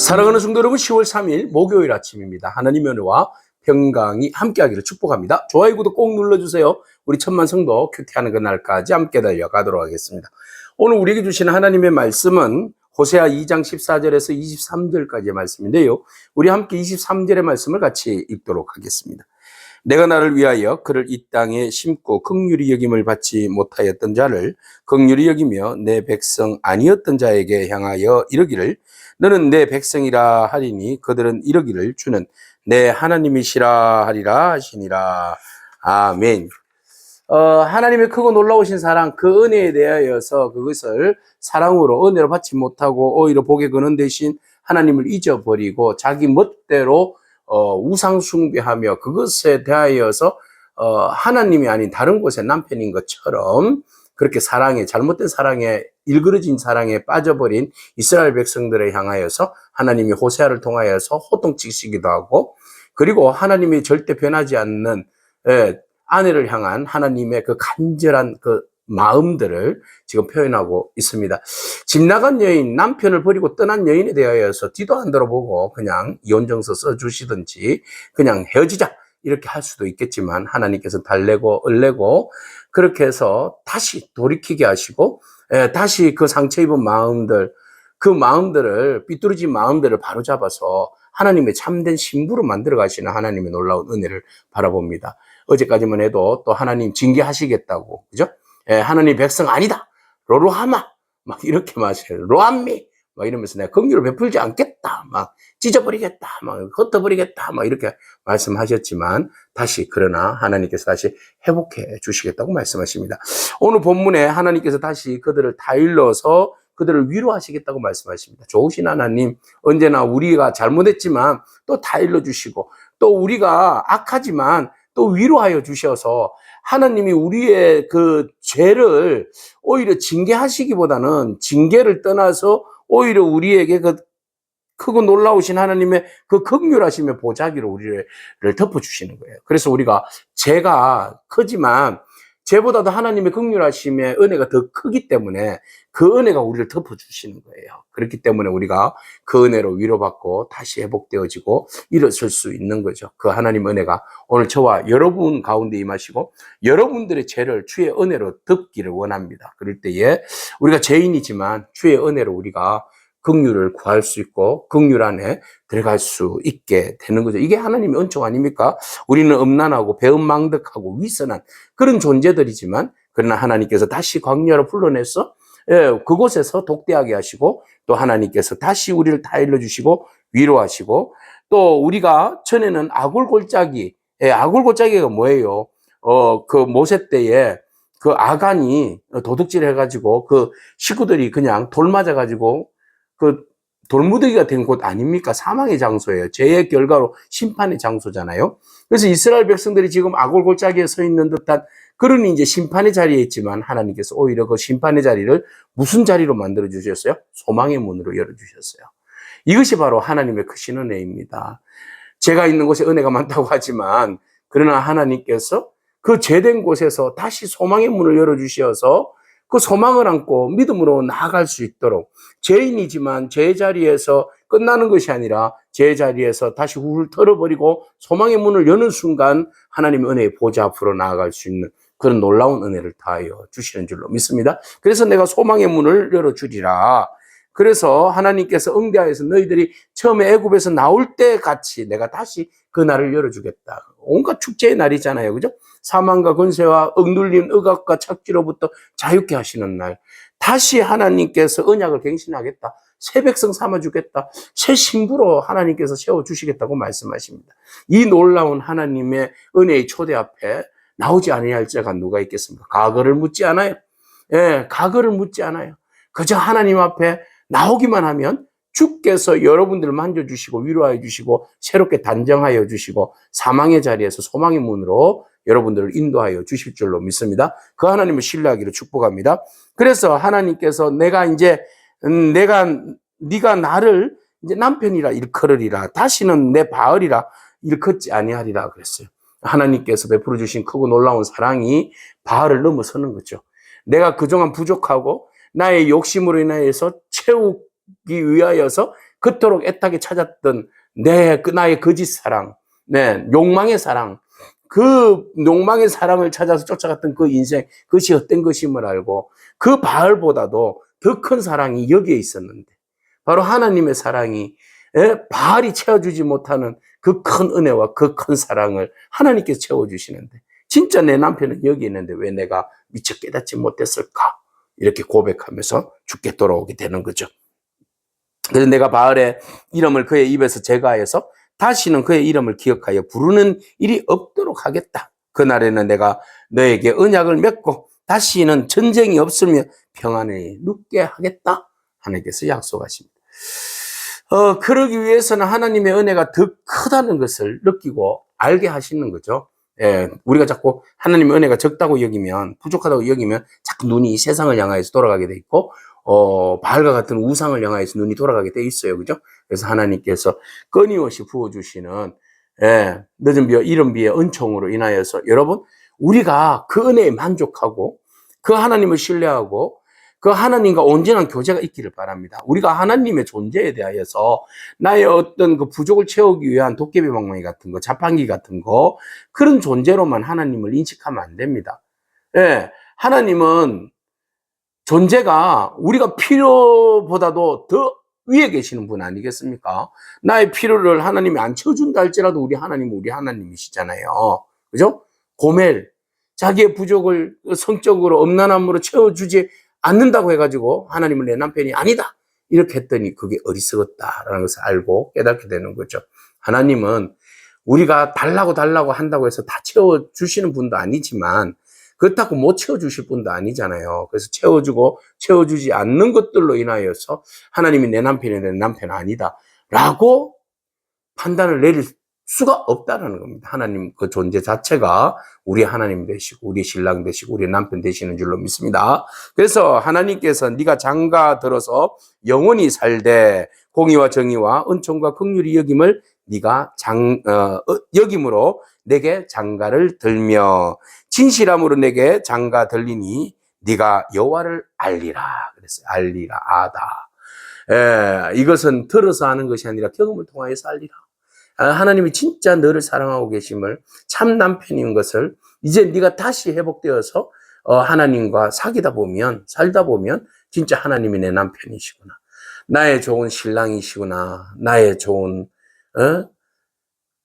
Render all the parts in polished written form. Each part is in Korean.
사랑하는 성도 여러분, 10월 3일 목요일 아침입니다. 하나님의 은혜와 평강이 함께하기를 축복합니다. 좋아요, 구독 꼭 눌러주세요. 우리 천만 성도 큐티하는 그날까지 함께 달려가도록 하겠습니다. 오늘 우리에게 주시는 하나님의 말씀은 호세아 2장 14절에서 23절까지의 말씀인데요. 우리 함께 23절의 말씀을 같이 읽도록 하겠습니다. 내가 나를 위하여 그를 이 땅에 심고 긍휼히 여김을 받지 못하였던 자를 긍휼히 여기며 내 백성 아니었던 자에게 향하여 이르기를 너는 내 백성이라 하리니 그들은 이르기를 주는 내 하나님이시라 하리라 하시니라. 아멘. 하나님의 크고 놀라우신 사랑, 그 은혜에 대하여서 그것을 사랑으로 은혜로 받지 못하고 오히려 복에 거는 대신 하나님을 잊어버리고 자기 멋대로 우상 숭배하며 그것에 대하여서 하나님이 아닌 다른 곳의 남편인 것처럼 그렇게 사랑에, 잘못된 사랑에, 일그러진 사랑에 빠져버린 이스라엘 백성들을 향하여서 하나님이 호세아를 통하여서 호통치시기도 하고, 그리고 하나님이 절대 변하지 않는 아내를 향한 하나님의 그 간절한 그 마음들을 지금 표현하고 있습니다. 집 나간 여인, 남편을 버리고 떠난 여인에 대하여서 뒤도 안 돌아보고 그냥 이혼정서 써주시든지 그냥 헤어지자 이렇게 할 수도 있겠지만, 하나님께서 달래고 얼레고 그렇게 해서 다시 돌이키게 하시고 다시 그 상처 입은 마음들, 그 마음들을, 삐뚤어진 마음들을 바로잡아서 하나님의 참된 신부로 만들어 가시는 하나님의 놀라운 은혜를 바라봅니다. 어제까지만 해도 또 하나님 징계하시겠다고, 그죠? 하나님 백성 아니다, 로로하마 막 이렇게 마셔요. 로암미 막 이러면서 내가 긍휼을 베풀지 않겠다, 막 찢어버리겠다, 막 흩어버리겠다, 막 이렇게 말씀하셨지만 그러나 하나님께서 다시 회복해 주시겠다고 말씀하십니다. 오늘 본문에 하나님께서 다시 그들을 다일러서 그들을 위로하시겠다고 말씀하십니다. 좋으신 하나님, 언제나 우리가 잘못했지만 또 다일러 주시고, 또 우리가 악하지만 또 위로하여 주셔서 하나님이 우리의 그 죄를 오히려 징계하시기보다는 징계를 떠나서 오히려 우리에게 그 크고 놀라우신 하나님의 그 긍휼하심의 보자기로 우리를 덮어주시는 거예요. 그래서 우리가 죄가 크지만 죄보다도 하나님의 긍휼하심의 은혜가 더 크기 때문에 그 은혜가 우리를 덮어주시는 거예요. 그렇기 때문에 우리가 그 은혜로 위로받고 다시 회복되어지고 일어설 수 있는 거죠. 그 하나님 은혜가 오늘 저와 여러분 가운데 임하시고 여러분들의 죄를 주의 은혜로 덮기를 원합니다. 그럴 때에 우리가 죄인이지만 주의 은혜로 우리가 긍휼을 구할 수 있고 긍휼 안에 들어갈 수 있게 되는 거죠. 이게 하나님의 은총 아닙니까? 우리는 음란하고 배은망덕하고 위선한 그런 존재들이지만, 그러나 하나님께서 다시 광야로 불러내서 그곳에서 독대하게 하시고, 또 하나님께서 다시 우리를 다일러 주시고 위로하시고, 또 우리가 전에는 아굴골짜기, 아굴골짜기가 뭐예요? 그 모세 때에 그 아간이 도둑질 해가지고 그 식구들이 그냥 돌 맞아가지고 그 돌무더기가 된 곳 아닙니까? 사망의 장소예요. 죄의 결과로 심판의 장소잖아요. 그래서 이스라엘 백성들이 지금 아골골짜기에 서 있는 듯한 그런 이제 심판의 자리에 있지만, 하나님께서 오히려 그 심판의 자리를 무슨 자리로 만들어 주셨어요? 소망의 문으로 열어 주셨어요. 이것이 바로 하나님의 크신 은혜입니다. 죄가 있는 곳에 은혜가 많다고 하지만, 그러나 하나님께서 그 죄된 곳에서 다시 소망의 문을 열어 주셔서 그 소망을 안고 믿음으로 나아갈 수 있도록, 죄인이지만 죄 자리에서 끝나는 것이 아니라 죄 자리에서 다시 훌 털어버리고 소망의 문을 여는 순간 하나님의 은혜의 보좌 앞으로 나아갈 수 있는 그런 놀라운 은혜를 다하여 주시는 줄로 믿습니다. 그래서 내가 소망의 문을 열어주리라. 그래서 하나님께서 응대하여서 너희들이 처음에 애굽에서 나올 때 같이 내가 다시 그 날을 열어주겠다. 온갖 축제의 날이잖아요. 그죠? 사망과 권세와 억눌린 억압과 착지로부터 자유케 하시는 날. 다시 하나님께서 언약을 갱신하겠다. 새 백성 삼아주겠다. 새 신부로 하나님께서 세워주시겠다고 말씀하십니다. 이 놀라운 하나님의 은혜의 초대 앞에 나오지 아니할 자가 누가 있겠습니까? 과거를 묻지 않아요. 과거를 묻지 않아요. 그저 하나님 앞에 나오기만 하면 주께서 여러분들을 만져주시고 위로하여 주시고 새롭게 단정하여 주시고 사망의 자리에서 소망의 문으로 여러분들을 인도하여 주실 줄로 믿습니다. 그 하나님을 신뢰하기를 축복합니다. 그래서 하나님께서 네가 나를 이제 남편이라 일컬으리라. 다시는 내 바알이라 일컫지 아니하리라 그랬어요. 하나님께서 베풀어 주신 크고 놀라운 사랑이 바알을 넘어서는 거죠. 내가 그동안 부족하고 나의 욕심으로 인하여서 채우기 위하여서 그토록 애타게 찾았던 나의 거짓 사랑, 욕망의 사랑, 그 욕망의 사랑을 찾아서 쫓아갔던 그 인생, 그것이 헛된 것임을 알고 그 바알보다도 더 큰 사랑이 여기에 있었는데, 바로 하나님의 사랑이, 바알이 채워주지 못하는 그 큰 은혜와 그 큰 사랑을 하나님께서 채워주시는데, 진짜 내 남편은 여기 있는데 왜 내가 미처 깨닫지 못했을까? 이렇게 고백하면서 죽게 돌아오게 되는 거죠. 그래서 내가 바알의 이름을 그의 입에서 제거하여서 다시는 그의 이름을 기억하여 부르는 일이 없도록 하겠다. 그날에는 내가 너에게 언약을 맺고 다시는 전쟁이 없으며 평안을 눕게 하겠다. 하나님께서 약속하십니다. 그러기 위해서는 하나님의 은혜가 더 크다는 것을 느끼고 알게 하시는 거죠. 우리가 자꾸 하나님의 은혜가 적다고 여기면, 부족하다고 여기면 자꾸 눈이 세상을 향하여서 돌아가게 돼 있고, 바알과 같은 우상을 향하여서 눈이 돌아가게 돼 있어요. 그죠? 그래서 하나님께서 끊임없이 부어주시는, 늦은 비와 이른 비의 은총으로 인하여서 여러분, 우리가 그 은혜에 만족하고, 그 하나님을 신뢰하고, 그 하나님과 온전한 교제가 있기를 바랍니다. 우리가 하나님의 존재에 대하여서 나의 어떤 그 부족을 채우기 위한 도깨비 방망이 같은 거, 자판기 같은 거, 그런 존재로만 하나님을 인식하면 안 됩니다. 하나님은 존재가 우리가 필요보다도 더 위에 계시는 분 아니겠습니까? 나의 필요를 하나님이 안 채워준다 할지라도 우리 하나님은 우리 하나님이시잖아요. 그죠? 고멜, 자기의 부족을 성적으로 엄난함으로 채워주지 않는다고 해가지고 하나님은 내 남편이 아니다. 이렇게 했더니 그게 어리석었다라는 것을 알고 깨닫게 되는 거죠. 하나님은 우리가 달라고 한다고 해서 다 채워주시는 분도 아니지만 그렇다고 못 채워주실 분도 아니잖아요. 그래서 채워주고 채워주지 않는 것들로 인하여서 하나님이 내 남편 아니다 라고 판단을 내릴 수가 없다는 겁니다. 하나님 그 존재 자체가 우리 하나님 되시고 우리 신랑 되시고 우리 남편 되시는 줄로 믿습니다. 그래서 하나님께서 네가 장가 들어서 영원히 살되 공의와 정의와 은총과 긍휼이 여김을 네가 여김으로 내게 장가를 들며 진실함으로 내게 장가 들리니 네가 여호와를 알리라. 그랬어요. 알리라, 아다. 이것은 들어서 하는 것이 아니라 경험을 통하여서 알리라. 하나님이 진짜 너를 사랑하고 계심을, 참 남편인 것을 이제 네가 다시 회복되어서 하나님과 살다 보면 진짜 하나님이 내 남편이시구나, 나의 좋은 신랑이시구나, 나의 좋은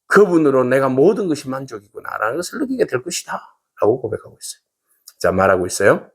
그분으로 내가 모든 것이 만족이구나 라는 것을 느끼게 될 것이다 라고 고백하고 있어요. 자, 말하고 있어요.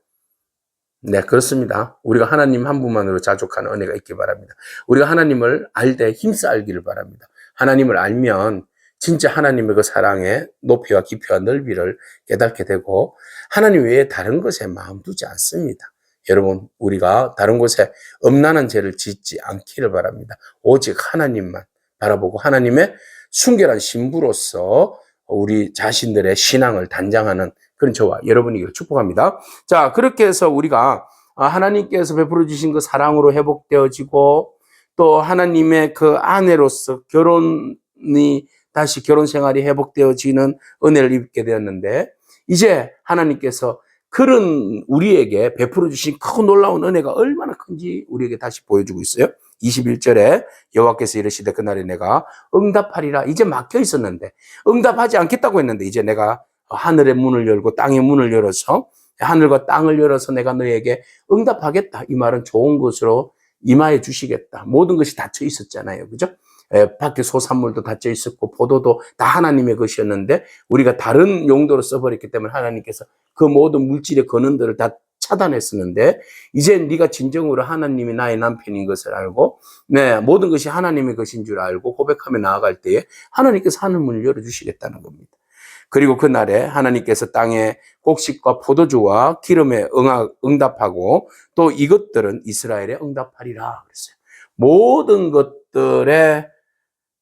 네, 그렇습니다. 우리가 하나님 한 분만으로 자족하는 은혜가 있기 바랍니다. 우리가 하나님을 알되 힘써 알기를 바랍니다. 하나님을 알면 진짜 하나님의 그 사랑의 높이와 깊이와 넓이를 깨닫게 되고 하나님 외에 다른 것에 마음 두지 않습니다. 여러분, 우리가 다른 곳에 엄난한 죄를 짓지 않기를 바랍니다. 오직 하나님만 바라보고 하나님의 순결한 신부로서 우리 자신들의 신앙을 단장하는 그런 저와 여러분이기를 축복합니다. 자, 그렇게 해서 우리가 하나님께서 베풀어 주신 그 사랑으로 회복되어지고 또 하나님의 그 아내로서 결혼이 다시 결혼 생활이 회복되어지는 은혜를 입게 되었는데, 이제 하나님께서 그런 우리에게 베풀어 주신 크고 놀라운 은혜가 얼마나 큰지 우리에게 다시 보여주고 있어요. 21절에 여호와께서 이르시되 그날에 내가 응답하리라. 이제 막혀 있었는데 응답하지 않겠다고 했는데 이제 내가 하늘의 문을 열고 땅의 문을 열어서 하늘과 땅을 열어서 내가 너에게 응답하겠다. 이 말은 좋은 것으로 임하여 주시겠다. 모든 것이 닫혀 있었잖아요. 그죠? 밖에 소산물도 닫혀 있었고 포도도 다 하나님의 것이었는데 우리가 다른 용도로 써버렸기 때문에 하나님께서 그 모든 물질의 근원들을 다 차단했었는데 이제 네가 진정으로 하나님이 나의 남편인 것을 알고 모든 것이 하나님의 것인 줄 알고 고백하며 나아갈 때에 하나님께서 하늘 문을 열어주시겠다는 겁니다. 그리고 그날에 하나님께서 땅의 곡식과 포도주와 기름에 응답하고 또 이것들은 이스라엘에 응답하리라 그랬어요. 모든 것들의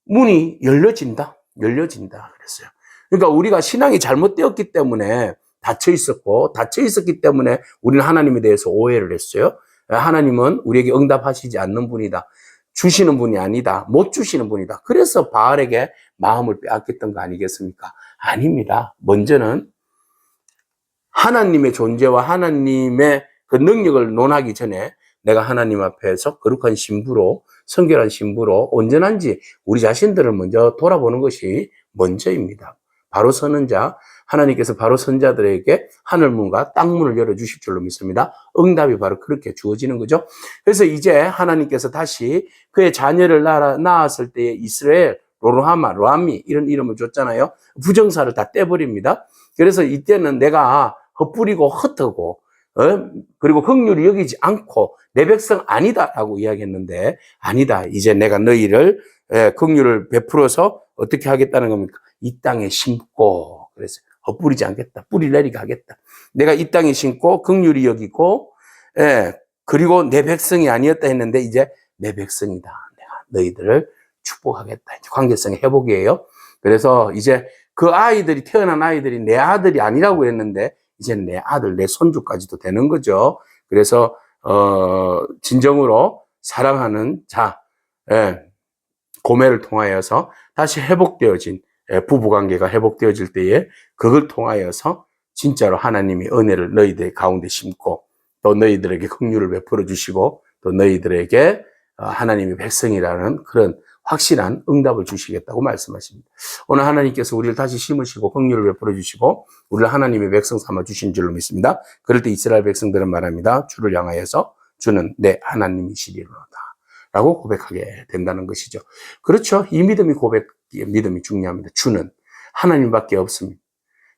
문이 열려진다 그랬어요. 그러니까 우리가 신앙이 잘못되었기 때문에 닫혀 있었기 때문에 우리는 하나님에 대해서 오해를 했어요. 하나님은 우리에게 응답하시지 않는 분이다. 주시는 분이 아니다. 못 주시는 분이다. 그래서 바알에게 마음을 빼앗겼던 거 아니겠습니까? 아닙니다. 먼저는 하나님의 존재와 하나님의 그 능력을 논하기 전에 내가 하나님 앞에서 거룩한 신부로, 성결한 신부로 온전한지 우리 자신들을 먼저 돌아보는 것이 먼저입니다. 바로 서는 자, 하나님께서 바로 선 자들에게 하늘문과 땅문을 열어주실 줄로 믿습니다. 응답이 바로 그렇게 주어지는 거죠. 그래서 이제 하나님께서 다시 그의 자녀를 낳았을 때의 이스라엘, 로루하마, 로암미 이런 이름을 줬잖아요. 부정사를 다 떼버립니다. 그래서 이때는 내가 헛부리고 헛하고 그리고 긍휼히 여기지 않고 내 백성 아니다라고 이야기했는데 아니다. 이제 내가 너희를 긍휼을 베풀어서 어떻게 하겠다는 겁니까? 이 땅에 심고 그래서 헛부리지 않겠다. 뿌리 내리게 하겠다. 내가 이 땅에 심고 긍휼히 여기고 그리고 내 백성이 아니었다 했는데 이제 내 백성이다. 내가 너희들을 축복하겠다. 이제 관계성의 회복이에요. 그래서 이제 그 아이들이 태어난 아이들이 내 아들이 아니라고 했는데 이제 내 아들, 내 손주까지도 되는 거죠. 그래서 진정으로 사랑하는 자, 고매를 통하여서 다시 회복되어진 부부관계가 회복되어질 때에 그걸 통하여서 진짜로 하나님이 은혜를 너희들 가운데 심고 또 너희들에게 긍휼을 베풀어 주시고 또 너희들에게 하나님의 백성이라는 그런 확실한 응답을 주시겠다고 말씀하십니다. 오늘 하나님께서 우리를 다시 심으시고 긍휼을 베풀어 주시고 우리를 하나님의 백성 삼아 주신 줄로 믿습니다. 그럴 때 이스라엘 백성들은 말합니다. 주를 향하여서 주는 내 하나님이시리로다 라고 고백하게 된다는 것이죠. 그렇죠. 이 믿음이 중요합니다. 주는 하나님밖에 없습니다.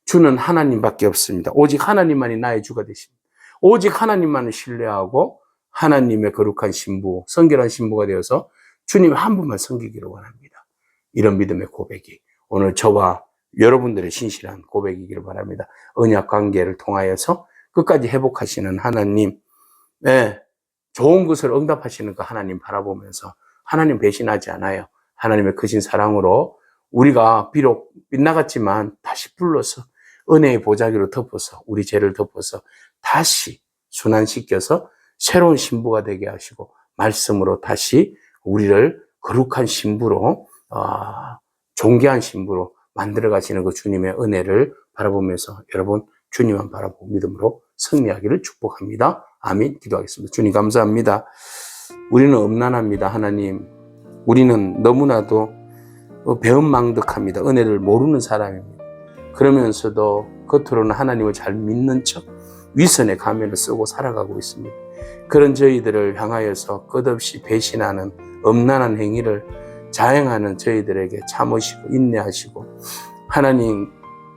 주는 하나님밖에 없습니다. 오직 하나님만이 나의 주가 되십니다. 오직 하나님만을 신뢰하고 하나님의 거룩한 신부, 성결한 신부가 되어서 주님 한 분만 섬기기를 원합니다. 이런 믿음의 고백이 오늘 저와 여러분들의 신실한 고백이기를 바랍니다. 언약 관계를 통하여서 끝까지 회복하시는 하나님, 좋은 것을 응답하시는 그 하나님 바라보면서 하나님 배신하지 않아요. 하나님의 크신 사랑으로 우리가 비록 빗나갔지만 다시 불러서 은혜의 보자기로 덮어서 우리 죄를 덮어서 다시 순환시켜서 새로운 신부가 되게 하시고 말씀으로 다시 우리를 거룩한 신부로 존귀한 신부로 만들어 가시는 그 주님의 은혜를 바라보면서 여러분 주님만 바라보고 믿음으로 승리하기를 축복합니다. 아멘. 기도하겠습니다. 주님 감사합니다. 우리는 엄난합니다. 하나님. 우리는 너무나도 배은망덕합니다. 은혜를 모르는 사람입니다. 그러면서도 겉으로는 하나님을 잘 믿는 척 위선의 가면을 쓰고 살아가고 있습니다. 그런 저희들을 향하여서 끝없이 배신하는 엄난한 행위를 자행하는 저희들에게 참으시고 인내하시고 하나님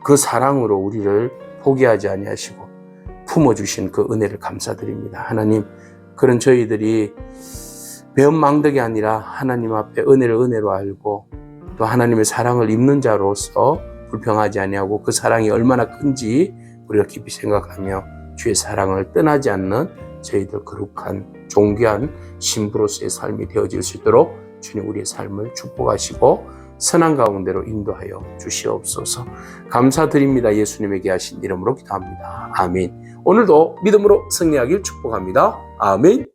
그 사랑으로 우리를 포기하지 아니하시고 품어주신 그 은혜를 감사드립니다. 하나님 그런 저희들이 배은망덕이 아니라 하나님 앞에 은혜를 은혜로 알고 또 하나님의 사랑을 입는 자로서 불평하지 아니하고 그 사랑이 얼마나 큰지 우리가 깊이 생각하며 주의 사랑을 떠나지 않는 저희들 거룩한 존귀한 신부로서의 삶이 되어질 수 있도록 주님 우리의 삶을 축복하시고 선한 가운데로 인도하여 주시옵소서. 감사드립니다. 예수님에게 하신 이름으로 기도합니다. 아멘. 오늘도 믿음으로 승리하길 축복합니다. 아멘.